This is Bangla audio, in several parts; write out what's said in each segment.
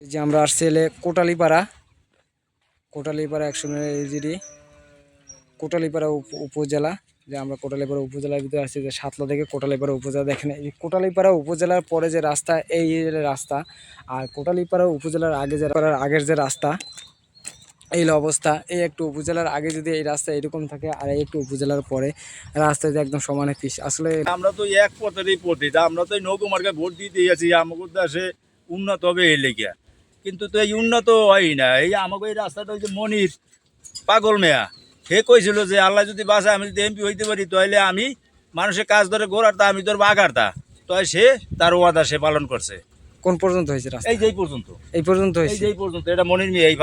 এই যে আমরা আসছি এলে কোটালীপাড়া 100 এজিডি কোটালীপাড়া উপজেলা। যে আমরা কোটালীপাড়া উপজেলার ভিতরে আসছি, যে সাতলা থেকে কোটালীপাড়া উপজেলা। দেখেন এই কোটালীপাড়া উপজেলার পরে যে রাস্তা, এই রাস্তা, আর কোটালীপাড়া উপজেলার আগের যে রাস্তা, এই অবস্থা। এই একটু উপজেলার আগে যদি এই রাস্তা এরকম থাকে, আর এই একটু উপজেলার পরে রাস্তা যে একদম সমানে পিস। আসলে আমরা তো এক পথেরই পথে, আমরা তো নৌকো মার্কে ভোট দিতে আছি আমাকে দেশে উন্নত হবে এই লেগিয়া, কিন্তু তো এই উন্নত হয় না। এই আমাকে এই রাস্তাটা ওই যে মনির পাগল মেয়া, সে কইছিল যে আল্লাহ যদি বাঁচায় আমি যদি এমপি হইতে পারি তাহলে আমি মানুষের কাজ ধরে গোড়ারতা আমি ধরবো আগারতা। তো সে তার ওয়াদা সে পালন করছে। কোন পর্যন্ত হয়েছে রাস্তা? এই পর্যন্ত হয়েছে। এই পর্যন্ত এটা মনির মেয়ে এই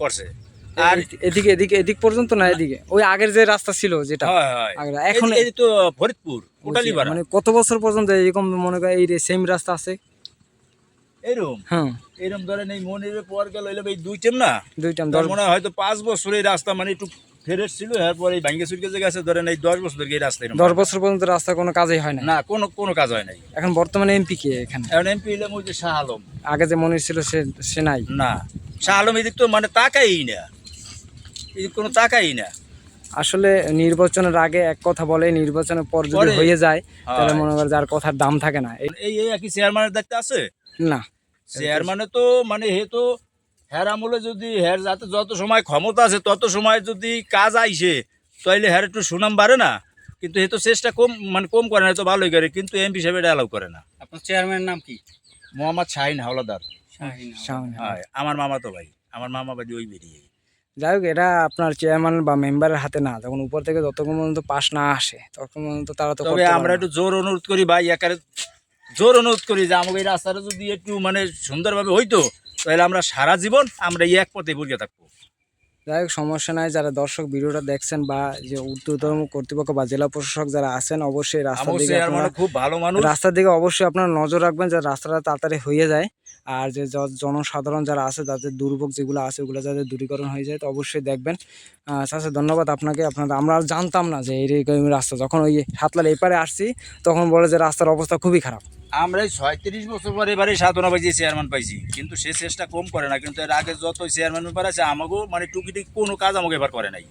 করছে। আর এদিক পর্যন্ত না, এদিকে ওই আগের যে রাস্তা ছিল যেটা এখন এই তো ফরিদপুর কোটালীপাড়া। মানে কত বছর পর্যন্ত এরকম মনে করে এই সেম রাস্তা আছে? এরকম হ্যাঁ, এরকম ধরেন এই মনিরের পর গেল এই দুই টেম না, দুইটাম মনে হয় হয়তো 5 বছর এই রাস্তা মানে একটু ফেরেস ছিল, এরপর এই ভাঙ্গে চুরকে গেছে ধরেন এই 10 বছর ধরে এই রাস্তা 10 বছর পর্যন্ত রাস্তা কোনো কাজই হয় না। না, কোনো কাজ হয় নাই। এখন বর্তমানে এমপি কে এখানে? এখন এমপি হলাম ওই যে শাহ আলম। আগে যে মনির ছিল সে নাই। না, শাহ আলম এদিক তো মানে তাকাই না, এদিক কোনো তাকাই না। আসলে নির্বাচনের আগে এক কথা বলে, নির্বাচনের পর যদি হয়ে যায় তাহলে মনে করে যার কথার দাম থাকে না। এই একই চেয়ারম্যানের দায়িত্ব আছে না, চেয়ারম্যানে তো মানে হে তো হের আমলে যদি হের যাতে যত সময় ক্ষমতা আছে তত সময় যদি কাজ আইসে তাইলে হের একটু সুনাম বাড়ে না, কিন্তু হে তো চেষ্টা কম করে না, তো ভালোই করে, কিন্তু এমপি সাহেব এটা অ্যালাউ করে না। আপনার চেয়ারম্যানের নাম কি? মোহাম্মদ শাহিন হাওলাদার। শাওন। হ্যাঁ, আমার মামা তো ভাই, আমার মামা বাড়ি ওই বেরিয়ে। যাই হোক, এটা আপনার চেয়ারম্যান বা মেম্বারের হাতে না, যখন উপর থেকে যতক্ষণ পর্যন্ত পাস না আসে ততক্ষণ পর্যন্ত তারা তো তবে আমরা একটু জোর অনুরোধ করি ভাই, একারে জোর অনুরোধ করি যে আমাকে এই রাস্তাটা যদি একটু মানে সুন্দরভাবে হইতো তাহলে আমরা সারা জীবন আমরা এই এক পথে বসে থাকবো। যাই হোক, সমস্যা নাই। যারা দর্শক ভিডিওটা দেখছেন বা যে ঊর্ধ্বতন কর্তৃপক্ষ বা জেলা প্রশাসক যারা আছেন, অবশ্যই খুব ভালো মানুষ, রাস্তার দিকে অবশ্যই আপনারা নজর রাখবেন যাতে রাস্তাটা তাড়াতাড়ি হয়ে যায়। আর যে জনসাধারণ যারা আছে তাদের দুর্ভোগ যেগুলো আছে ওগুলো যাতে দূরীকরণ হয়ে যায়, তো অবশ্যই দেখবেন। আচ্ছা, ধন্যবাদ আপনাকে। আমরা আর জানতাম না যে এইরকম রাস্তা। যখন ওই সাতলার এপারে আসছি তখন বলে যে রাস্তার অবস্থা খুবই খারাপ। আমরা 36 বছর পরে এবারে সাধনা পাইছি, চেয়ারম্যান পাইছি, কিন্তু সে চেষ্টা কম করে না। কিন্তু এর আগে যত চেয়ারম্যান ব্যাপার আছে আমাকেও মানে টুকিটি কোনো কাজ আমাকে এবার করে নাই।